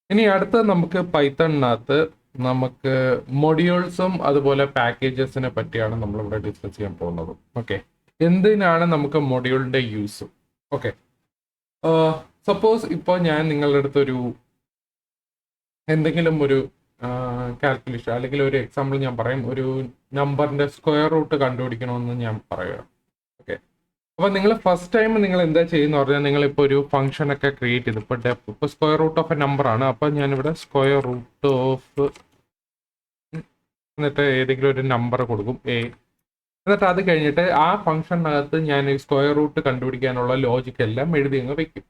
ഇനി അടുത്ത നമുക്ക് പൈത്തണിനകത്ത് നമുക്ക് മൊഡ്യൂൾസും അതുപോലെ പാക്കേജസിനെ പറ്റിയാണ് നമ്മളിവിടെ ഡിസ്കസ് ചെയ്യാൻ പോകുന്നത്. ഓക്കെ, എന്തിനാണ് നമുക്ക് മൊഡ്യൂളിന്റെ യൂസ്? ഓക്കെ, സപ്പോസ് ഇപ്പോൾ ഞാൻ നിങ്ങളുടെ അടുത്തൊരു എന്തെങ്കിലും ഒരു കാൽക്കുലേഷൻ അല്ലെങ്കിൽ ഒരു എക്സാമ്പിൾ ഞാൻ പറയും, ഒരു നമ്പറിന്റെ സ്ക്വയർ റൂട്ട് കണ്ടുപിടിക്കണമെന്ന് ഞാൻ പറയുക. ഓക്കെ, അപ്പൊ നിങ്ങൾ ഫസ്റ്റ് ടൈം നിങ്ങൾ എന്താ ചെയ്യുന്ന പറഞ്ഞാൽ നിങ്ങൾ ഇപ്പോൾ ഒരു ഫംഗ്ഷൻ ഒക്കെ ക്രിയേറ്റ് ചെയ്തു. ഇപ്പോൾ square root of a number ആണ്. അപ്പൊ ഞാനിവിടെ സ്ക്വയർ റൂട്ട് ഓഫ് എന്നിട്ട് ഏതെങ്കിലും ഒരു നമ്പർ കൊടുക്കും എ. എന്നിട്ട് അത് കഴിഞ്ഞിട്ട് ആ ഫംഗ്ഷനകത്ത് ഞാൻ സ്ക്വയർ റൂട്ട് കണ്ടുപിടിക്കാനുള്ള ലോജിക് എല്ലാം എഴുതി അങ്ങ് വെക്കും.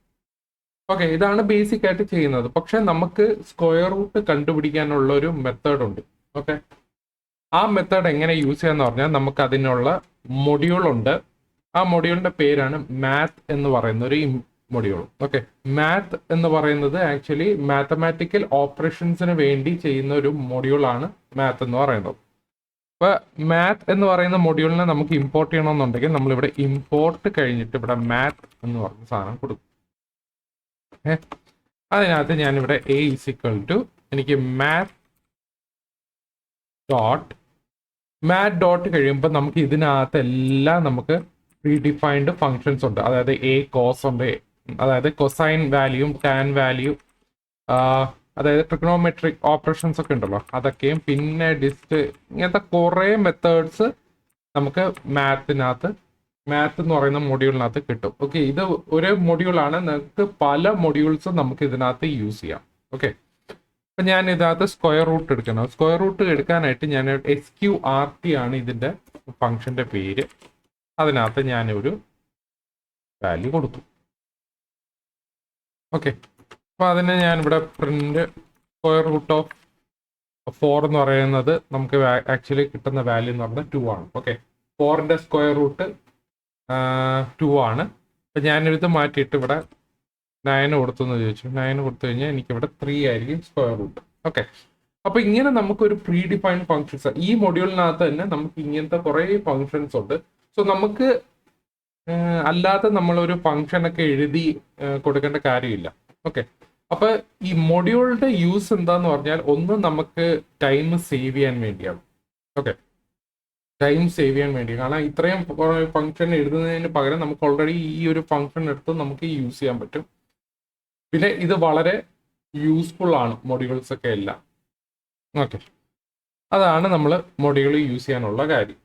ഓക്കെ, ഇതാണ് ബേസിക് ആയിട്ട് ചെയ്യുന്നത്. പക്ഷെ നമുക്ക് സ്ക്വയർ റൂട്ട് കണ്ടുപിടിക്കാനുള്ള ഒരു മെത്തേഡ് ഉണ്ട്. ഓക്കെ, ആ മെത്തേഡ് എങ്ങനെ യൂസ് ചെയ്യാന്ന് പറഞ്ഞാൽ നമുക്ക് അതിനുള്ള മൊഡ്യൂൾ ഉണ്ട്. ആ മൊഡ്യൂളിന്റെ പേരാണ് മാത്ത് എന്ന് പറയുന്ന ഒരു മൊഡ്യൂൾ. ഓക്കെ, മാത്ത് എന്ന് പറയുന്നത് ആക്ച്വലി മാത്തമാറ്റിക്കൽ ഓപ്പറേഷൻസിന് വേണ്ടി ചെയ്യുന്ന ഒരു മൊഡ്യൂളാണ് മാത്ത് എന്ന് പറയുന്നത്. അപ്പൊ മാത്ത് എന്ന് പറയുന്ന മൊഡ്യൂളിനെ നമുക്ക് ഇമ്പോർട്ട് ചെയ്യണമെന്നുണ്ടെങ്കിൽ നമ്മളിവിടെ ഇമ്പോർട്ട് കഴിഞ്ഞിട്ട് ഇവിടെ മാത്ത് എന്ന് പറഞ്ഞ സാധനം കൊടുക്കും. അതിനകത്ത് ഞാനിവിടെ എ ഈസ് ഈക്വൽ ടു എനിക്ക് മാത്ത് ഡോട്ട് കഴിയുമ്പോൾ നമുക്ക് ഇതിനകത്ത് എല്ലാം നമുക്ക് പ്രീ ഡിഫൈൻഡ് ഫങ്ഷൻസ് ഉണ്ട്. അതായത് എ കോസ് ഉണ്ട്, അതായത് കൊസൈൻ വാല്യൂം ടാൻ വാല്യൂ, അതായത് ട്രിഗ്നോമെട്രിക് ഓപ്പറേഷൻസ് ഒക്കെ ഉണ്ടല്ലോ അതൊക്കെയും, പിന്നെ ഡിസ്റ്റ്, ഇങ്ങനത്തെ കുറേ മെത്തേഡ്സ് നമുക്ക് മാത്ത് എന്ന് പറയുന്ന മൊഡ്യൂളിനകത്ത് കിട്ടും. ഓക്കെ, ഇത് ഒരു മൊഡ്യൂളാണ്, നമുക്ക് പല മൊഡ്യൂൾസും നമുക്ക് ഇതിനകത്ത് യൂസ് ചെയ്യാം. ഓക്കെ, അപ്പൊ ഞാൻ ഇതിനകത്ത് സ്ക്വയർ റൂട്ട് എടുക്കണം. സ്ക്വയർ റൂട്ട് എടുക്കാനായിട്ട് ഞാൻ SQRT ആണ് ഇതിന്റെ ഫംഗ്ഷന്റെ പേര്. അതിനകത്ത് ഞാനൊരു വാല്യൂ കൊടുത്തു. ഓക്കെ, അപ്പൊ അതിനെ ഞാനിവിടെ പ്രിന്റ് സ്ക്വയർ റൂട്ട് ഓഫ് 4 എന്ന് പറയുന്നത് നമുക്ക് ആക്ച്വലി കിട്ടുന്ന വാല്യൂ എന്ന് പറയുന്നത് 2 ആണ്. ഓക്കെ, 4ന്റെ സ്ക്വയർ റൂട്ട് 2 ആണ്. അപ്പൊ ഞാനിത് മാറ്റിയിട്ട് ഇവിടെ 9 കൊടുത്തു എന്ന് ചോദിച്ചു. 9 കൊടുത്തു കഴിഞ്ഞാൽ എനിക്കിവിടെ 3 ആയിരിക്കും സ്ക്വയർ റൂട്ട്. ഓക്കെ, അപ്പൊ ഇങ്ങനെ നമുക്കൊരു പ്രീ ഡിഫൈൻഡ് ഫങ്ഷൻസ് ഈ മൊഡ്യൂളിനകത്ത് തന്നെ നമുക്ക് ഇങ്ങനത്തെ കുറെ ഫങ്ഷൻസ് ഉണ്ട്. സോ നമുക്ക് അല്ലാതെ നമ്മളൊരു ഫങ്ഷൻ ഒക്കെ എഴുതി കൊടുക്കേണ്ട കാര്യമില്ല. ഓക്കെ, അപ്പൊ ഈ മൊഡ്യൂളിന്റെ യൂസ് എന്താന്ന് പറഞ്ഞാൽ, ഒന്ന് നമുക്ക് ടൈം സേവ് ചെയ്യാൻ വേണ്ടിയാണ്. ഓക്കെ, ടൈം സേവ് ചെയ്യാൻ വേണ്ടി, കാരണം ഇത്രയും ഫംഗ്ഷൻ എഴുതുന്നതിന് പകരം നമുക്ക് ഓൾറെഡി ഈ ഒരു ഫംഗ്ഷൻ എടുത്ത് നമുക്ക് യൂസ് ചെയ്യാൻ പറ്റും. പിന്നെ ഇത് വളരെ യൂസ്ഫുൾ ആണ് മൊഡ്യൂൾസ് ഒക്കെ എല്ലാം. ഓക്കെ, അതാണ് നമ്മൾ മൊഡ്യൂൾ യൂസ് ചെയ്യാനുള്ള കാര്യം.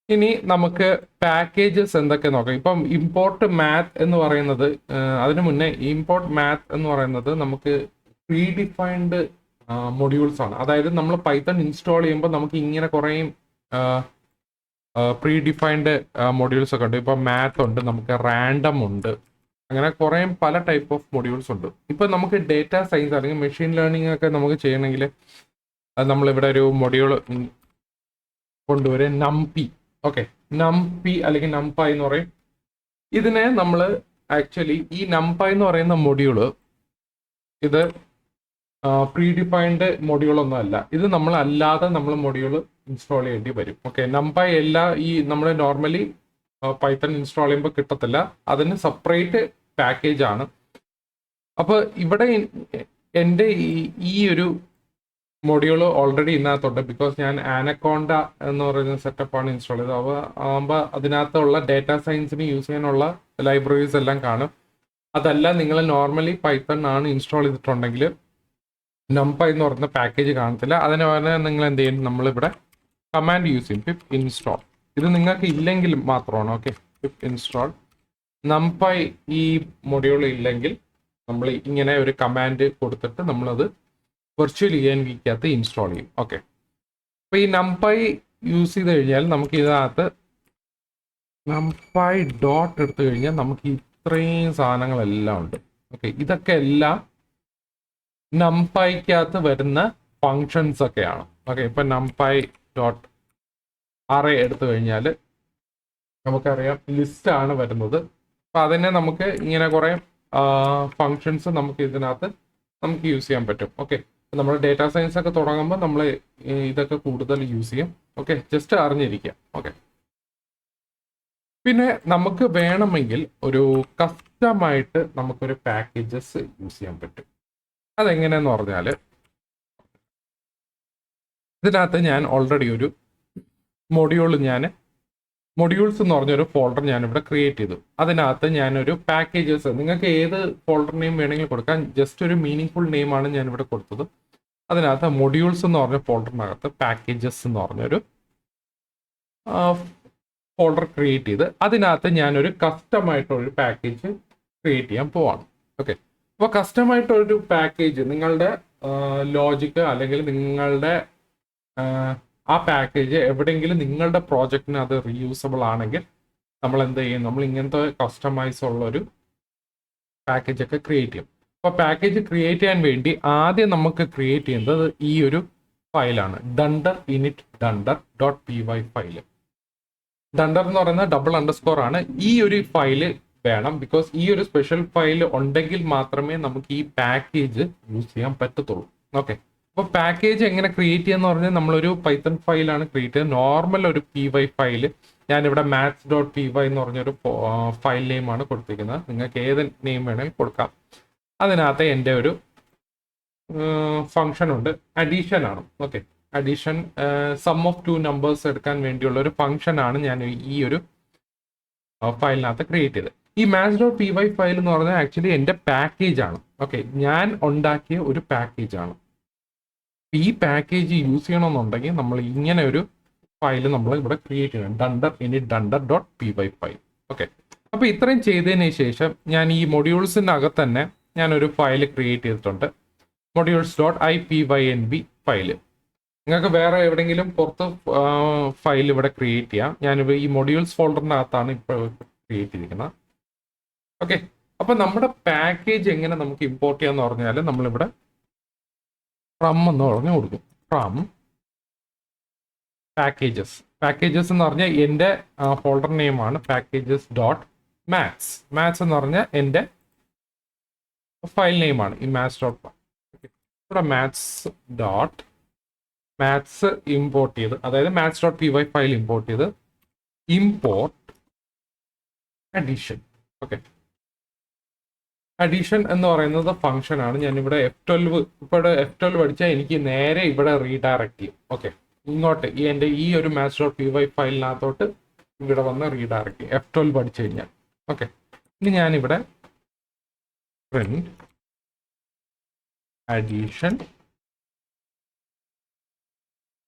ഇനി നമുക്ക് പാക്കേജസ് എന്തൊക്കെ നോക്കാം. ഇപ്പം ഇമ്പോർട്ട് മാത്ത് എന്ന് പറയുന്നത്, അതിനു മുന്നേ ഇമ്പോർട്ട് മാത്ത് എന്ന് പറയുന്നത് നമുക്ക് പ്രീ ഡിഫൈൻഡ് മൊഡ്യൂൾസ് ആണ്. അതായത് നമ്മൾ പൈത്തൺ ഇൻസ്റ്റാൾ ചെയ്യുമ്പോൾ നമുക്ക് ഇങ്ങനെ കുറേ പ്രീ ഡിഫൈൻഡ് മൊഡ്യൂൾസ് ഒക്കെ ഉണ്ട്. ഇപ്പം മാത്ത് ഉണ്ട്, നമുക്ക് റാൻഡം ഉണ്ട്, അങ്ങനെ കുറേ പല ടൈപ്പ് ഓഫ് മൊഡ്യൂൾസ് ഉണ്ട്. ഇപ്പം നമുക്ക് ഡേറ്റ സയൻസ് അല്ലെങ്കിൽ മെഷീൻ ലേണിംഗ് ഒക്കെ നമുക്ക് ചെയ്യണമെങ്കിൽ നമ്മളിവിടെ ഒരു മൊഡ്യൂൾ കൊണ്ടുവരും, നംപി. ഓക്കെ, നംപി അല്ലെങ്കിൽ നംപൈ എന്ന് പറയും. ഇതിനെ നമ്മൾ ആക്ച്വലി ഈ നംപൈ എന്ന് പറയുന്ന മൊഡ്യൂള് ഇത് പ്രീ ഡിഫൈൻഡ് മൊഡ്യൂളൊന്നും അല്ല. ഇത് നമ്മൾ അല്ലാതെ നമ്മൾ മൊഡ്യൂൾ ഇൻസ്റ്റാൾ ചെയ്യേണ്ടി വരും. ഓക്കെ, നംപൈ എല്ലാ ഈ നമ്മൾ നോർമലി പൈത്തൺ ഇൻസ്റ്റാൾ ചെയ്യുമ്പോൾ കിട്ടത്തില്ല, അതിന് സെപ്പറേറ്റ് പാക്കേജ് ആണ്. അപ്പൊ ഇവിടെ എൻ്റെ ഈ ഒരു മൊഡ്യൂൾ ഓൾറെഡി ഇതിനകത്തുണ്ട്. ബിക്കോസ് ഞാൻ ആനക്കോണ്ട എന്ന് പറയുന്ന സെറ്റപ്പാണ് ഇൻസ്റ്റാൾ ചെയ്തത്. അപ്പോൾ ആകുമ്പോൾ അതിനകത്തുള്ള ഡേറ്റ സയൻസിന് യൂസ് ചെയ്യാനുള്ള ലൈബ്രറീസ് എല്ലാം കാണും. അതല്ല നിങ്ങൾ നോർമലി പൈത്തൺ ആണ് ഇൻസ്റ്റാൾ ചെയ്തിട്ടുണ്ടെങ്കിൽ നംപൈ എന്ന് പറയുന്ന പാക്കേജ് കാണത്തില്ല. അതിന് പകരം നിങ്ങൾ എന്ത് ചെയ്യും, നമ്മളിവിടെ കമാൻഡ് യൂസ് ചെയ്യും, പിപ്പ് ഇൻസ്റ്റാൾ. ഇത് നിങ്ങൾക്ക് ഇല്ലെങ്കിൽ മാത്രമാണ്. ഓക്കെ, പിപ്പ് ഇൻസ്റ്റാൾ നംപൈ ഈ മൊഡ്യൂൾ ഇല്ലെങ്കിൽ നമ്മൾ ഇങ്ങനെ ഒരു കമാൻഡ് കൊടുത്തിട്ട് നമ്മളത് വെർച്വൽ ENVക്കകത്ത് ഇൻസ്റ്റാൾ ചെയ്യും. ഓക്കെ, അപ്പൊ ഈ നംപൈ യൂസ് ചെയ്ത് കഴിഞ്ഞാൽ നമുക്ക് ഇതിനകത്ത് നംപൈ ഡോട്ട് എടുത്തു കഴിഞ്ഞാൽ നമുക്ക് ഇത്രയും സാധനങ്ങളെല്ലാം ഉണ്ട്. ഓക്കെ, ഇതൊക്കെ എല്ലാം നംപൈക്കകത്ത് വരുന്ന ഫങ്ഷൻസ് ഒക്കെയാണ്. ഓക്കെ, ഇപ്പൊ നംപൈ ഡോട്ട് അറേ എടുത്തു കഴിഞ്ഞാൽ നമുക്കറിയാം ലിസ്റ്റ് ആണ് വരുന്നത്. അപ്പൊ അതിനെ നമുക്ക് ഇങ്ങനെ കുറെ ഫങ്ഷൻസ് നമുക്ക് ഇതിനകത്ത് നമുക്ക് യൂസ് ചെയ്യാൻ പറ്റും. ഓക്കെ, നമ്മൾ ഡേറ്റാ സയൻസ് ഒക്കെ തുടങ്ങുമ്പോൾ നമ്മൾ ഇതൊക്കെ കൂടുതൽ യൂസ് ചെയ്യും. Okay, just അറിഞ്ഞിരിക്കാം. ഓക്കെ, പിന്നെ നമുക്ക് വേണമെങ്കിൽ ഒരു കസ്റ്റമായിട്ട് നമുക്കൊരു പാക്കേജസ് യൂസ് ചെയ്യാൻ പറ്റും. അതെങ്ങനെയെന്ന് പറഞ്ഞാൽ ഇതിനകത്ത് ഞാൻ ഓൾറെഡി ഒരു മൊഡ്യൂൾസ് എന്ന് പറഞ്ഞൊരു ഫോൾഡർ ഞാനിവിടെ ക്രിയേറ്റ് ചെയ്തു. അതിനകത്ത് ഞാനൊരു പാക്കേജസ്, നിങ്ങൾക്ക് ഏത് ഫോൾഡർ നെയിം വേണമെങ്കിൽ കൊടുക്കാം, ജസ്റ്റ് ഒരു മീനിങ് നെയിമാണ് ഞാനിവിടെ കൊടുത്തത്. അതിനകത്ത് മൊഡ്യൂൾസ് എന്ന് പറഞ്ഞ ഫോൾഡറിനകത്ത് പാക്കേജസ് എന്ന് പറഞ്ഞൊരു ഫോൾഡർ ക്രിയേറ്റ് ചെയ്ത് അതിനകത്ത് ഞാനൊരു കസ്റ്റമായിട്ടൊരു പാക്കേജ് ക്രിയേറ്റ് ചെയ്യാൻ പോവാണ്. ഓക്കെ, അപ്പോൾ കസ്റ്റമായിട്ടൊരു പാക്കേജ് നിങ്ങളുടെ ലോജിക്ക് അല്ലെങ്കിൽ നിങ്ങളുടെ ആ പാക്കേജ് എവിടെയെങ്കിലും നിങ്ങളുടെ പ്രോജക്റ്റിന് അത് റീയൂസബിൾ ആണെങ്കിൽ നമ്മൾ എന്ത് ചെയ്യും, നമ്മൾ ഇങ്ങനത്തെ കസ്റ്റമൈസ് ഉള്ളൊരു പാക്കേജ് ഒക്കെ ക്രിയേറ്റ് ചെയ്യും. അപ്പോൾ പാക്കേജ് ക്രിയേറ്റ് ചെയ്യാൻ വേണ്ടി ആദ്യം നമുക്ക് ക്രിയേറ്റ് ചെയ്യുന്നത് ഈ ഒരു ഫയലാണ്, dunder init dunder dot P Y file. Dunder എന്ന് പറയുന്നത് ഡബിൾ _ ആണ്. ഈ ഒരു ഫയല് വേണം, ബിക്കോസ് ഈ ഒരു സ്പെഷ്യൽ ഫയൽ ഉണ്ടെങ്കിൽ മാത്രമേ നമുക്ക് ഈ പാക്കേജ് യൂസ് ചെയ്യാൻ പറ്റത്തുള്ളൂ. ഓക്കെ, അപ്പോൾ പാക്കേജ് എങ്ങനെ ക്രിയേറ്റ് ചെയ്യാന്ന് പറഞ്ഞാൽ നമ്മളൊരു പൈത്തൺ ഫയലാണ് ക്രിയേറ്റ് ചെയ്യുന്നത്. നോർമൽ ഒരു പി വൈ ഫയൽ ഞാനിവിടെ maths.py എന്ന് പറഞ്ഞൊരു ഫയൽ നെയിമാണ് കൊടുത്തിരിക്കുന്നത്. നിങ്ങൾക്ക് ഏത് നെയിം വേണമെങ്കിൽ കൊടുക്കാം. അതിനകത്ത് എൻ്റെ ഒരു ഫംഗ്ഷൻ ഉണ്ട്, അഡീഷൻ ആണ്. Okay, addition sum of 2 numbers എടുക്കാൻ വേണ്ടിയുള്ള ഒരു ഫംഗ്ഷൻ ആണ് ഞാൻ ഈ ഒരു ഫയലിനകത്ത് ക്രിയേറ്റ് ചെയ്തത്. ഈ maths.py ഫയൽ എന്ന് പറഞ്ഞാൽ ആക്ച്വലി എൻ്റെ പാക്കേജ് ആണ്. ഓക്കെ, ഞാൻ ഉണ്ടാക്കിയ ഒരു പാക്കേജ് ആണ്. ഈ പാക്കേജ് യൂസ് ചെയ്യണമെന്നുണ്ടെങ്കിൽ നമ്മൾ ഇങ്ങനെ ഒരു ഫയൽ നമ്മൾ ഇവിടെ ക്രിയേറ്റ് ചെയ്യണം, dunder init dunder dot P Y file. Okay, അപ്പോൾ ഇത്രയും ചെയ്തതിന് ശേഷം ഞാൻ ഈ മൊഡ്യൂൾസിനകത്ത് തന്നെ ഞാനൊരു ഫയൽ ക്രിയേറ്റ് ചെയ്തിട്ടുണ്ട്, modules.ipynb ഫയല്. നിങ്ങൾക്ക് വേറെ എവിടെയെങ്കിലും പുറത്ത് ഫയൽ ഇവിടെ ക്രിയേറ്റ് ചെയ്യാം. ഞാനിപ്പോൾ ഈ മൊഡ്യൂൾസ് ഫോൾഡറിനകത്താണ് ഇപ്പോൾ ക്രിയേറ്റ് ചെയ്തിരിക്കുന്നത്. ഓക്കെ, അപ്പോൾ നമ്മുടെ പാക്കേജ് എങ്ങനെ നമുക്ക് ഇമ്പോർട്ട് ചെയ്യാന്ന് പറഞ്ഞാൽ നമ്മളിവിടെ ഫ്രം എന്ന് പറഞ്ഞു കൊടുക്കും, ഫ്രം പാക്കേജസ് എന്ന് പറഞ്ഞാൽ എൻ്റെ ഫോൾഡർ നെയിമാണ് പാക്കേജസ് ഡോട്ട് മാത്സ്. മാത്സ് എന്ന് പറഞ്ഞാൽ എൻ്റെ ഫയൽ നെയിമാണ് ഈ maths.py. ഇവിടെ മാത്സ് ഇമ്പോർട്ട് ചെയ്ത്, അതായത് maths.py ഫയൽ ഇമ്പോർട്ട് ചെയ്ത് ഇമ്പോർട്ട് അഡീഷൻ. ഓക്കെ, അഡീഷൻ എന്ന് പറയുന്നത് ഫംഗ്ഷൻ ആണ്. ഞാനിവിടെ F12 പഠിച്ചാൽ എനിക്ക് നേരെ ഇവിടെ റീഡയറക്റ്റ് ചെയ്യും. ഓക്കെ, ഇങ്ങോട്ട് എൻ്റെ ഈ ഒരു maths.py ഫയലിനകത്തോട്ട് ഇവിടെ വന്ന് റീഡയറക്റ്റ് ചെയ്യും F12 പഠിച്ചു കഴിഞ്ഞാൽ. ഓക്കെ, ഇനി ഞാനിവിടെ പ്രിന്റ് അഡീഷൻ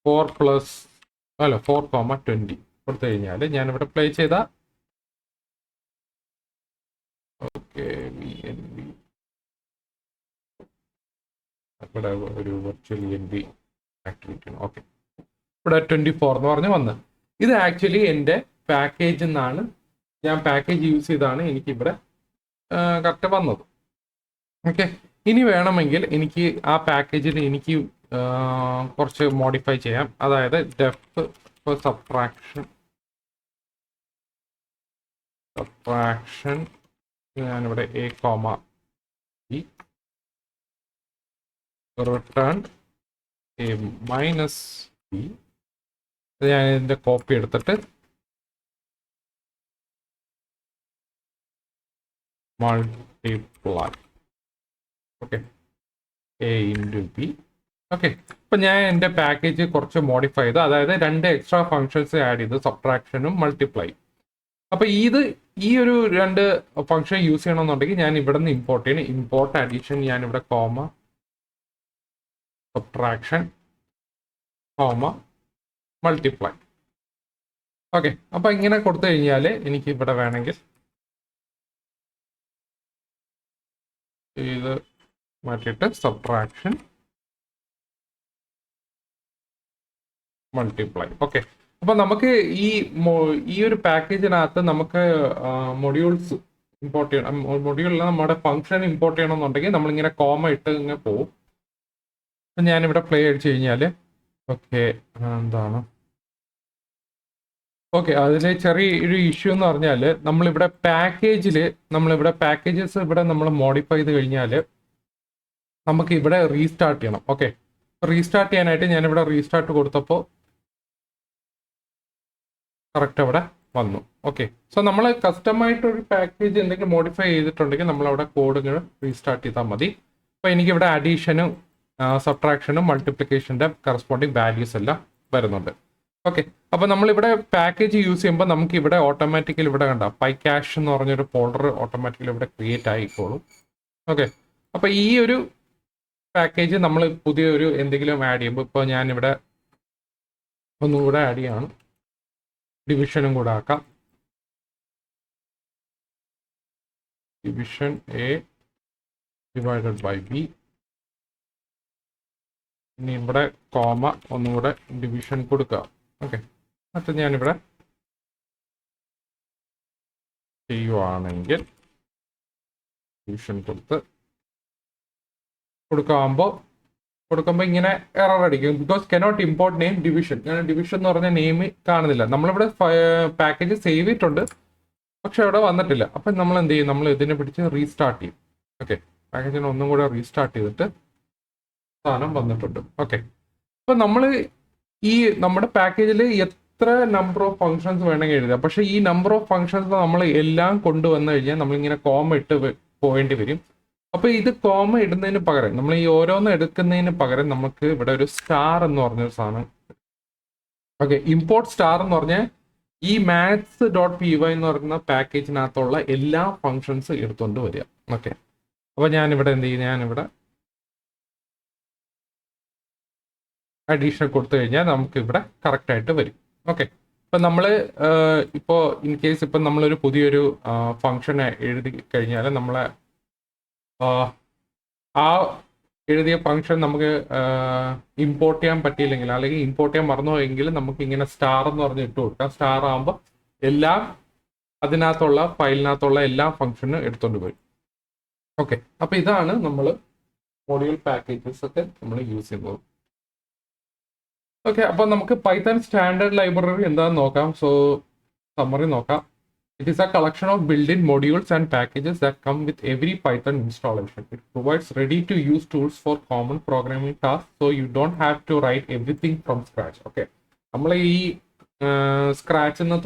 4,20 കൊടുത്തു കഴിഞ്ഞാൽ ഞാനിവിടെ പ്ലേ ചെയ്ത ഇവിടെ ഒരു വെർച്വൽ NB ആക്ടിവിറ്റി. ഓക്കെ, ഇവിടെ 24 എന്ന് പറഞ്ഞ് വന്ന്, ഇത് ആക്ച്വലി എൻ്റെ പാക്കേജ് എന്നാണ്, ഞാൻ പാക്കേജ് യൂസ് ചെയ്താണ് എനിക്കിവിടെ കറക്റ്റ് വന്നത്. ഓക്കെ, ഇനി വേണമെങ്കിൽ എനിക്ക് ആ പാക്കേജിൽ എനിക്ക് കുറച്ച് മോഡിഫൈ ചെയ്യാം. അതായത് ഡെഫ് സബ്ട്രാക്ഷൻ ഞാനിവിടെ a, b return a minus b. ഞാൻ ഇതിൻ്റെ കോപ്പി എടുത്തിട്ട് multiply. Okay, a into b. Okay, ഇപ്പം ഞാൻ എൻ്റെ പാക്കേജ് കുറച്ച് മോഡിഫൈ ചെയ്തു, അതായത് 2 എക്സ്ട്രാ ഫങ്ഷൻസ് ആഡ് ചെയ്തു, സബ്ട്രാക്ഷനും മൾട്ടിപ്ലൈ. അപ്പോൾ ഈ ഒരു 2 ഫംഗ്ഷൻ യൂസ് ചെയ്യണമെന്നുണ്ടെങ്കിൽ ഞാൻ ഇവിടെ നിന്ന് ഇമ്പോർട്ട് ചെയ്യണം. ഇമ്പോർട്ട് അഡീഷൻ ഞാനിവിടെ സബ്ട്രാക്ഷൻ മൾട്ടിപ്ലൈ. ഓക്കെ, അപ്പോൾ ഇങ്ങനെ കൊടുത്തു കഴിഞ്ഞാൽ എനിക്ക് ഇവിടെ വേണമെങ്കിൽ ഇത് മാറ്റിയിട്ട് സബ്ട്രാക്ഷൻ മൾട്ടിപ്ലൈ. ഓക്കെ, അപ്പൊ നമുക്ക് ഈ ഒരു പാക്കേജിനകത്ത് നമുക്ക് മൊഡ്യൂൾസ് ഇമ്പോർട്ട് ചെയ്യണം. മൊഡ്യൂളിൽ നമ്മുടെ ഫംഗ്ഷൻ ഇമ്പോർട്ട് ചെയ്യണമെന്നുണ്ടെങ്കിൽ നമ്മളിങ്ങനെ കോമ ഇട്ട് ഇങ്ങനെ പോവും. ഞാനിവിടെ പ്ലേ അടിച്ചു കഴിഞ്ഞാൽ ഓക്കെ എന്താണ്, ഓക്കെ, അതിൽ ചെറിയൊരു ഇഷ്യൂ എന്ന് പറഞ്ഞാൽ നമ്മളിവിടെ പാക്കേജസ് ഇവിടെ നമ്മൾ മോഡിഫൈ ചെയ്ത് കഴിഞ്ഞാൽ നമുക്ക് ഇവിടെ റീസ്റ്റാർട്ട് ചെയ്യണം. ഓക്കെ, റീസ്റ്റാർട്ട് ചെയ്യാനായിട്ട് ഞാനിവിടെ റീസ്റ്റാർട്ട് കൊടുത്തപ്പോൾ കറക്റ്റ് അവിടെ വന്നു. ഓക്കെ, സോ നമ്മൾ കസ്റ്റമായിട്ട് ഒരു പാക്കേജ് എന്തെങ്കിലും മോഡിഫൈ ചെയ്തിട്ടുണ്ടെങ്കിൽ നമ്മളവിടെ കോഡ് ഇങ്ങനെ റീസ്റ്റാർട്ട് ചെയ്താൽ മതി. അപ്പോൾ എനിക്കിവിടെ അഡീഷനും സബ്ട്രാക്ഷനും മൾട്ടിപ്ലിക്കേഷൻ്റെ കറസ്പോണ്ടിങ് വാല്യൂസ് എല്ലാം വരുന്നുണ്ട്. ഓക്കെ, അപ്പോൾ നമ്മളിവിടെ പാക്കേജ് യൂസ് ചെയ്യുമ്പോൾ നമുക്ക് ഇവിടെ ഓട്ടോമാറ്റിക്കലി ഇവിടെ കണ്ട പൈ ക്യാഷ് എന്ന് പറഞ്ഞൊരു ഫോൾഡർ ഓട്ടോമാറ്റിക്കലി ഇവിടെ ക്രിയേറ്റ് ആയിക്കോളും. ഓക്കെ, അപ്പോൾ ഈ ഒരു പാക്കേജ് നമ്മൾ പുതിയൊരു എന്തെങ്കിലും ആഡ് ചെയ്യുമ്പോൾ, ഇപ്പോൾ ഞാനിവിടെ ഒന്നുകൂടെ ആഡ് ചെയ്യാണ്, ഡിവിഷനും കൂടെ ആക്കാം. Division A divided by B. ഇനി ഇവിടെ കോമ ഒന്നുകൂടെ ഡിവിഷൻ കൊടുക്കുക. ഓക്കെ, എന്നിട്ട് ഞാനിവിടെ ചെയ്യുവാണെങ്കിൽ ഡിവിഷൻ കൊടുക്കുമ്പോൾ ഇങ്ങനെ എറർ അടിക്കും. Because cannot import name division. ഞാൻ ഡിവിഷൻ എന്ന് പറഞ്ഞ നെയിം കാണുന്നില്ല. നമ്മളിവിടെ പാക്കേജ് സേവ് ചെയ്തിട്ടുണ്ട്, പക്ഷെ അവിടെ വന്നിട്ടില്ല. അപ്പം നമ്മൾ എന്ത് ചെയ്യും, നമ്മൾ ഇതിനെ പിടിച്ച് റീസ്റ്റാർട്ട് ചെയ്യും. ഓക്കെ, പാക്കേജിനെ ഒന്നും കൂടെ റീസ്റ്റാർട്ട് ചെയ്തിട്ട് സാധനം വന്നിട്ടുണ്ട്. ഓക്കെ, അപ്പം നമ്മൾ ഈ നമ്മുടെ പാക്കേജിൽ എത്ര നമ്പർ ഓഫ് ഫങ്ഷൻസ് വേണമെങ്കിൽ എഴുതാം. പക്ഷെ ഈ നമ്പർ ഓഫ് ഫങ്ഷൻസ് നമ്മൾ എല്ലാം കൊണ്ടുവന്നു കഴിഞ്ഞാൽ നമ്മളിങ്ങനെ കോമ ഇട്ട് പോകേണ്ടി വരും. അപ്പോൾ ഇത് കോമ ഇടുന്നതിന് പകരം, നമ്മൾ ഈ ഓരോന്ന് എടുക്കുന്നതിന് പകരം നമുക്ക് ഇവിടെ ഒരു സ്റ്റാർ എന്ന് പറഞ്ഞൊരു സാധനം. ഓക്കെ, ഇമ്പോർട്ട് സ്റ്റാർ എന്ന് പറഞ്ഞാൽ ഈ maths.py എന്ന് പറയുന്ന പാക്കേജിനകത്തുള്ള എല്ലാ ഫങ്ഷൻസ് എടുത്തുകൊണ്ട് വരിക. ഓക്കെ, അപ്പോൾ ഞാനിവിടെ എന്ത് ചെയ്യും, ഞാനിവിടെ അഡീഷണൽ കൊടുത്തു കഴിഞ്ഞാൽ നമുക്ക് ഇവിടെ കറക്റ്റായിട്ട് വരും. ഓക്കെ, ഇപ്പം നമ്മൾ ഇപ്പോൾ ഇൻ കേസ് ഇപ്പം നമ്മളൊരു പുതിയൊരു ഫങ്ഷൻ എഴുതി കഴിഞ്ഞാൽ നമ്മളെ ആ എഴുതിയ ഫങ്ഷൻ നമുക്ക് ഇമ്പോർട്ട് ചെയ്യാൻ പറ്റിയില്ലെങ്കിൽ, അല്ലെങ്കിൽ ഇമ്പോർട്ട് ചെയ്യാൻ മറന്നുപോയെങ്കിൽ നമുക്ക് ഇങ്ങനെ സ്റ്റാർ എന്ന് പറഞ്ഞ് ഇട്ട് കൊടുക്കാം. സ്റ്റാർ ആകുമ്പോൾ എല്ലാം അതിനകത്തുള്ള ഫയലിനകത്തുള്ള എല്ലാ ഫങ്ഷനും എടുത്തുകൊണ്ട് വരും. ഓക്കെ, അപ്പോൾ ഇതാണ് നമ്മൾ മോഡ്യൂൾ പാക്കേജസ് ഒക്കെ നമ്മൾ യൂസ് ചെയ്യുന്നത്. ഓക്കെ, അപ്പോൾ നമുക്ക് പൈത്തൺ സ്റ്റാൻഡേർഡ് ലൈബ്രറി എന്താണെന്ന് നോക്കാം. സോ സമ്മറി നോക്കാം. It is a collection of built-in modules and packages that come with every Python installation. It provides ready-to-use tools for common programming tasks, so you don't have to write everything from scratch. Okay, നമ്മൾ ഈ സ്ക്രാച്ചിൽ നിന്ന്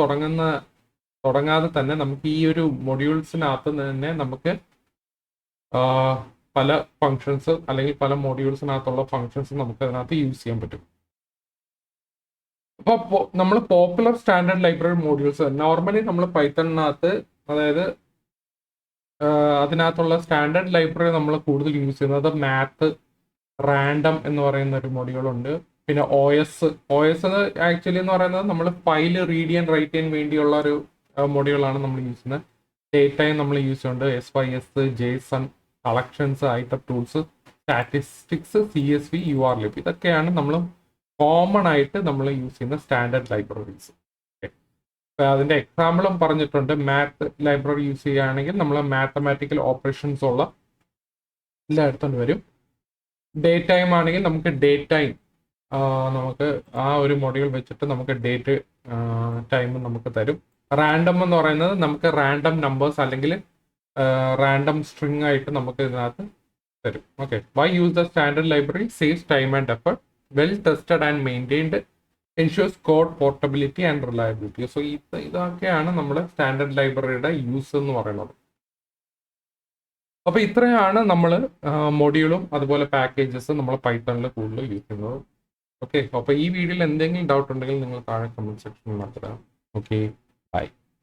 തുടങ്ങാതെ തന്നെ നമുക്ക് ഈ ഒരു മൊഡ്യൂൾസിനകത്ത് തന്നെ നമുക്ക് പല ഫങ്ഷൻസ് അല്ലെങ്കിൽ പല മൊഡ്യൂൾസിനകത്തുള്ള ഫങ്ഷൻസ് നമുക്ക് അതിനകത്ത് യൂസ് ചെയ്യാൻ പറ്റും. അപ്പോൾ നമ്മൾ popular standard library modules normally നമ്മൾ പൈത്തണിനകത്ത്, അതായത് അതിനകത്തുള്ള സ്റ്റാൻഡേർഡ് ലൈബ്രറി നമ്മൾ കൂടുതൽ യൂസ് ചെയ്യുന്നത് മാത്ത് റാൻഡം എന്ന് പറയുന്ന ഒരു മൊഡ്യൂളുണ്ട്. പിന്നെ OS ആക്ച്വലി എന്ന് പറയുന്നത് നമ്മൾ ഫയല് റീഡ് ചെയ്യാൻ റൈറ്റ് ചെയ്യാൻ വേണ്ടിയുള്ള ഒരു മൊഡ്യൂളാണ് നമ്മൾ യൂസ് ചെയ്യുന്നത്. ഡേറ്റയും നമ്മൾ യൂസ് ചെയ്യുന്നുണ്ട്. SYS, JSON, collections, item tools, statistics, CSV, URLib, ഇതൊക്കെയാണ് നമ്മൾ കോമൺ ആയിട്ട് നമ്മൾ യൂസ് ചെയ്യുന്ന സ്റ്റാൻഡേർഡ് ലൈബ്രറീസ്. ഓക്കെ, അതിൻ്റെ എക്സാമ്പിളും പറഞ്ഞിട്ടുണ്ട്. മാത്ത് ലൈബ്രറി യൂസ് ചെയ്യുകയാണെങ്കിൽ നമ്മൾ മാത്തമാറ്റിക്കൽ ഓപ്പറേഷൻസ് ഉള്ള എല്ലാം എടുത്തുകൊണ്ട് വരും. ഡേ ടൈം ആണെങ്കിൽ നമുക്ക് ഡേ ടൈം നമുക്ക് ആ ഒരു മൊഡ്യൂൾ വെച്ചിട്ട് നമുക്ക് ഡേറ്റ് ടൈം നമുക്ക് തരും. റാൻഡം എന്ന് പറയുന്നത് നമുക്ക് റാൻഡം നമ്പേഴ്സ് അല്ലെങ്കിൽ റാൻഡം സ്ട്രിങ് ആയിട്ട് നമുക്ക് ഇതിനകത്ത് തരും. Okay, why use the standard library? Saves time and effort, well tested and maintained, ensures code portability and reliability. So ഇതൊക്കെയാണ് നമ്മുടെ സ്റ്റാൻഡേർഡ് ലൈബ്രറിയുടെ യൂസ് എന്ന് പറയുന്നത്. അപ്പോൾ ഇത്രയാണ് നമ്മൾ മൊഡ്യൂളും അതുപോലെ പാക്കേജസ് നമ്മൾ പൈത്തണിൽ കൂടുതൽ യൂസ് ചെയ്യുന്നത്. ഓക്കെ, അപ്പോൾ ഈ വീഡിയോയിൽ എന്തെങ്കിലും ഡൗട്ട് ഉണ്ടെങ്കിൽ നിങ്ങൾ താഴെ കമന്റ് സെക്ഷനിൽ നടത്തുക. Okay, by.